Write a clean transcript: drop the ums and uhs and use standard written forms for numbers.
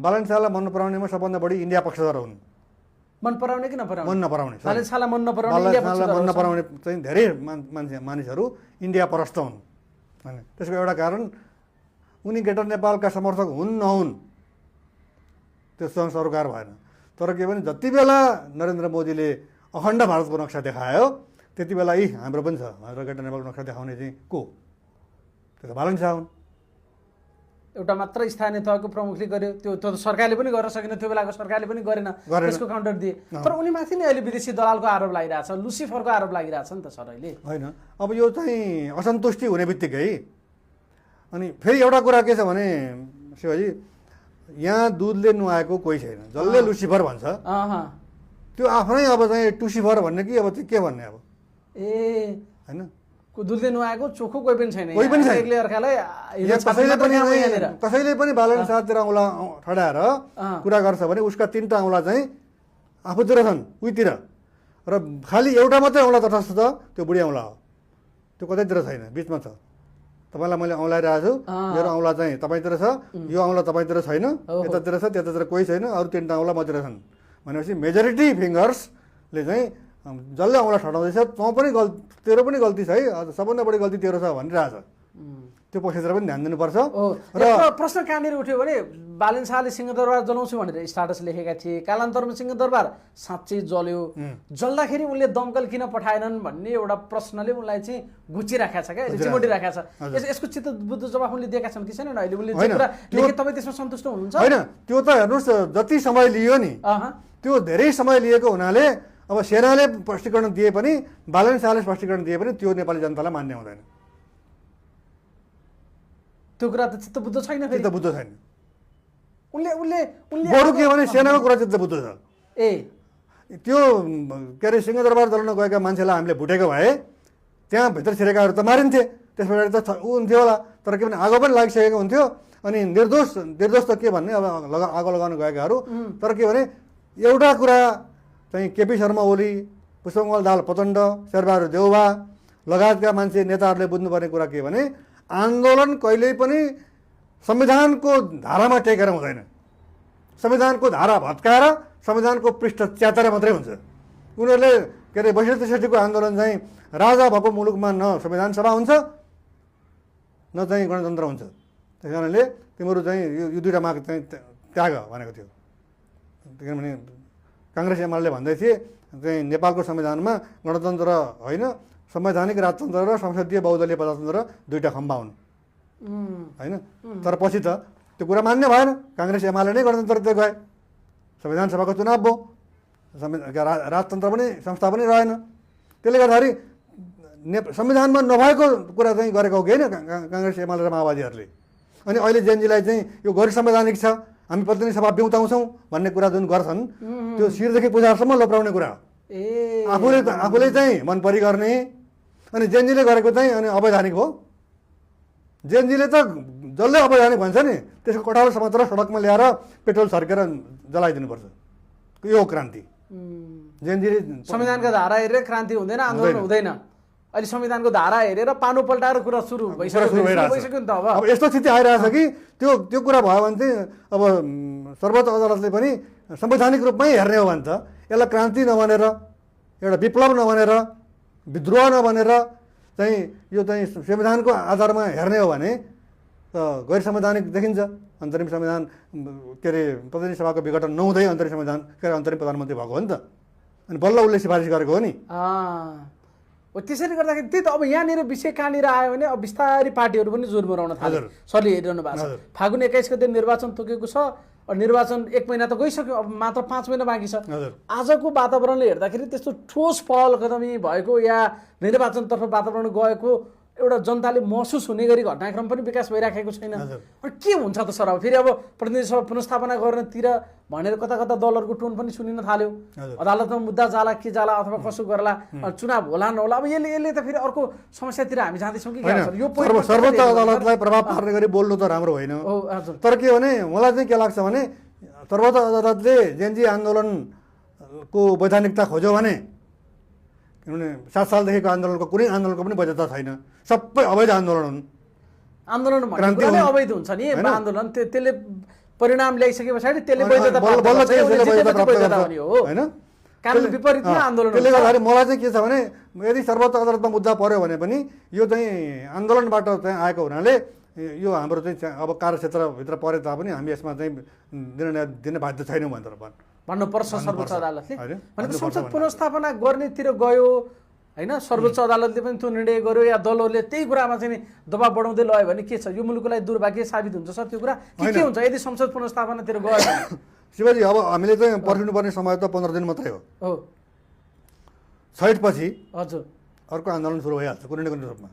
बालन शाहलाई मन नपराउनेमा सबभन्दा बढी इन्डिया पक्षधर हुन्। मन पराउने कि नपराउने? मन नपराउने। बालन शाहलाई मन नपराउने, बालन इन्डिया शाहलाई मन पक्षधर नपराउने चाहिँ धेरै मानिसहरू इन्डिया परस्त हुन् हैन। त्यसको एउटा कारण उनी ग्रेटर नेपालका समर्थक हुन् नहुन् त्यससँग सरोकार भएन। तर के भने जति बेला नरेन्द्र मोदीले अखण्ड भारतको नक्सा देखायो त्यति बेला हाम्रो पनि छ, हाम्रो ग्रेटर नेपालको नक्सा देखाउने चाहिँ को? त्यो त बालन शाह हुन्। एउटा मात्र स्थानीय तहको प्रमुखले गर्यो, त्यो त सरकारले पनि गर्न सकेन, त्यो बेलाको सरकारले पनि गरेन, त्यसको काउन्टर दिए। तर उनी माथि नै अहिले विदेशी दलालको आरोप लागिरहेछ, लुसिफरको आरोप लागिरहेछ नि त सर अहिले। होइन, अब यो चाहिँ असन्तुष्टि हुने बित्तिकै अनि फेरि एउटा कुरा के छ भने शिवजी, यहाँ दुधले नुहाएको कोही छैन, जसले लुसिफर भन्छ त्यो आफ्नै अब चाहिँ टुसिफर भन्ने कि अब त्यो के भन्ने अब होइन। दुधले नुहाएको चोखो कोही पनि छैन, कोही पनि छैन। एकले अर्कालाई कसैले पनि बालन शाहतिर औँला ठडाएर कुरा गर्छ भने उसका 3टा औँला चाहिँ आफूतिर छन् उहीतिर, र खालि एउटा मात्रै औँला तटस्थ छ, त्यो बुढी औँला हो, त्यो कतैतिर छैन, बिचमा छ। तपाईँलाई मैले औँलाइरहेको छु, मेरो औँला चाहिँ तपाईँतिर छ, यो औँला तपाईँतिर छैन, यतातिर छ, त्यतातिर कोही छैन, अरू 3टा औँला मतिर छन् भनेपछि मेजोरिटी फिङ्गर्सले चाहिँ जसले औँला ठडाउँदैछ तेरो पनि गल्ती छ है, सबभन्दा बढी गल्ती तेरो छ भनिरहेछ। त्यो पक्षतिर पनि ध्यान दिनुपर्छ। र प्रश्न कहाँनिर उठ्यो भने बालन शाहले सिंहदरबार जलाउँछु भनेर स्टाटस लेखेका थिए, कालान्तरमा सिंहदरबार साँच्चै जल्यो, जल्दाखेरि उनले दमकल किन पठाएनन् भन्ने एउटा प्रश्नले उनलाई चाहिँ गुचिराखेको छ क्या, चिमोटिराखेको छ। यसको चित्त बुद्ध जवाफ उनले दिएका छन् कि छैनन् अहिले? उनले तपाईँ त्यसमा सन्तुष्ट हुनुहुन्छ? होइन, त्यो त हेर्नुहोस्, जति समय लियो नि त्यो धेरै समय लिएको हुनाले अब सेनाले स्पष्टीकरण दिए पनि, बालन शाहले स्पष्टीकरण दिए पनि त्यो नेपाली जनतालाई मान्ने हुँदैन। त्यो कुरा त चित्त बुद्ध छैन, चित्त बुद्ध छैन। उनले उनले उनले बरु के भने सेनाको कुरा चित्त बुद्ध छ। त्यो के अरे सिंहदरबार जलाउन गएका मान्छेलाई हामीले भुटेको भए त्यहाँ भित्र छिरेकाहरू त मारिन्थे, त्यस पछाडि त ऊ हुन्थ्यो होला। तर के भने आगो पनि लागिसकेको हुन्थ्यो, अनि निर्दोष त के भन्ने, अब आगो लगाउन गएकाहरू। तर के भने एउटा कुरा चाहिँ केपी शर्मा ओली, पुष्पकमल दाहाल प्रचण्ड, शेरबहादुर देउवा लगायतका मान्छे नेताहरूले बुझ्नुपर्ने कुरा के भने आन्दोलन कहिल्यै पनि संविधानको धारामा टेकेर हुँदैन, संविधानको धारा भत्काएर संविधानको पृष्ठ च्यातेर मात्रै हुन्छ। उनीहरूले के अरे 62-63को आन्दोलन चाहिँ राजा भएको मुलुकमा न संविधान सभा हुन्छ न चाहिँ गणतन्त्र हुन्छ। त्यस कारणले तिमीहरू चाहिँ यो 2टा माग चाहिँ त्याग भनेको थियो। किनभने काङ्ग्रेस एमाले भन्दै थिए चाहिँ नेपालको संविधानमा गणतन्त्र होइन, संवैधानिक राजतन्त्र र संसदीय बहुदलीय प्रजातन्त्र 2टा खम्बा हुन् होइन। तर पछि त त्यो कुरा मान्य भएन, काङ्ग्रेस एमाले नै गणतन्त्रतिर गए, संविधान सभाको चुनाव भयो, राजतन्त्र पनि संस्था पनि रहेन। त्यसले गर्दाखेरि संविधानमा नभएको कुरा चाहिँ गरेको हो कि होइन काङ्ग्रेस एमाले र माओवादीहरूले। अनि अहिले जेएनजीलाई चाहिँ यो गैर संवैधानिक छ, हामी प्रतिनिधि सभा बिउताउँछौँ भन्ने कुरा जुन गर्छन् त्यो शिरदेखि पुजारसम्म लोप्राउने कुरा हो। आफूले चाहिँ मन परी गर्ने, अनि जेएनजीले गरेको चाहिँ अनि अवैधानिक हो। जेएनजीले त जसले अवैधानिक भन्छ नि त्यसको कटाल समातेर सडकमा ल्याएर पेट्रोल छर्केर जलाइदिनुपर्छ, यो क्रान्ति। जेएनजीले संविधानको धारा हेरेर क्रान्ति हुँदैन, आन्दोलन हुँदैन। अहिले संविधानको धारा हेरेर पानो पल्टाएर कुरा सुरु भइसक्यो नि त। अब यस्तो स्थिति आइरहेछ कि त्यो कुरा भयो भने चाहिँ अब सर्वोच्च अदालतले पनि संवैधानिक रूपमै हेर्ने हो भने त यसलाई क्रान्ति नभनेर, एउटा विप्लव नभनेर, विद्रोह नभनेर चाहिँ यो चाहिँ संविधानको आधारमा हेर्ने हो भने गैर संवैधानिक देखिन्छ। अन्तरिम संविधान के अरे प्रतिनिधि सभाको विघटन नहुँदै अन्तरिम संविधान के अरे अन्तरिम प्रधानमन्त्री भएको हो नि त, अनि बल्ल उसले सिफारिस गरेको हो नि। त्यसैले गर्दाखेरि त्यही त अब यहाँनिर विषय कहाँनिर आयो भने अब बिस्तारै पार्टीहरू पनि जोर मराउन थाल्यो। सरले हेरिरहनु भएको छ, फागुन 21 गते निर्वाचन तोकेको छ, निर्वाचन 1 महिना त गइसक्यो, अब मात्र 5 महिना बाँकी छ। आजको वातावरणले हेर्दाखेरि त्यस्तो ठोस पहल कदमी भएको या निर्वाचनतर्फ वातावरण गएको एउटा जनताले महसुस हुने गरी घटनाक्रम पनि विकास भइराखेको छैन। के हुन्छ त सर? अब फेरि अब प्रतिनिधि सभा पुनर्स्थापना गर्नतिर भनेर कता कता दलहरूको टोन पनि सुनिन थाल्यो, अदालतमा मुद्दा जाला के जाला अथवा कसो गर्ला, चुनाव होला नहोला। अब यसले त फेरि अर्को समस्यातिर हामी जाँदैछौँ कि यो सर्वोच्च अदालतलाई प्रभाव पार्ने गरी बोल्नु त राम्रो होइन। तर के भने मलाई चाहिँ के लाग्छ भने सर्वोच्च अदालतले जेएनजी आन्दोलनको वैधानिकता खोज्यो भने, किनभने 7 सालदेखिको आन्दोलनको कुनै आन्दोलनको पनि वैधता छैन, सबै अवैध आन्दोलन हुन्। आन्दोलन भन्ने अवैध हुन्छ नि, आन्दोलन त्यसले परिणाम ल्याइसके पछाडि त्यसले वैधता प्राप्त बल्ल गर्छ, त्यसले उसले वैधता जितेपछि प्राप्त वैधता गर्छ, हुने हो होइन? कानुन विपरीतमा आन्दोलन त्यसले हुन्छ। गर्दाखेरि मलाई चाहिँ के छ भने यदि सर्वोच्च अदालतमा मुद्दा पर्यो भने पनि यो चाहिँ आन्दोलनबाट चाहिँ आएको हुनाले यो हाम्रो चाहिँ अब कार्यक्षेत्रभित्र परे तापनि हामी यसमा चाहिँ निर्णय दिन बाध्य छैनौँ भनेर भन्नुपर्छ सर्वोच्च अदालतले। होइन? भनेको संसद पुनर्स्थापना गर्नेतिर गयो होइन, सर्वोच्च अदालतले पनि त्यो निर्णय गर्यो या दलहरूले त्यही कुरामा चाहिँ दबाब बढाउँदै लयो भने के छ? यो मुलुकको लागि दुर्भाग्य साबित हुन्छ सर त्यो कुरा के हुन्छ यदि संसद पुनर्स्थापनातिर गयो भने? शिवजी अब हामीले चाहिँ पर्खिनुपर्ने समय त 15 दिन मात्रै हो। 60 पछि हजुर अर्को आन्दोलन सुरु भइहाल्छ कुनै न कुनै रूपमा।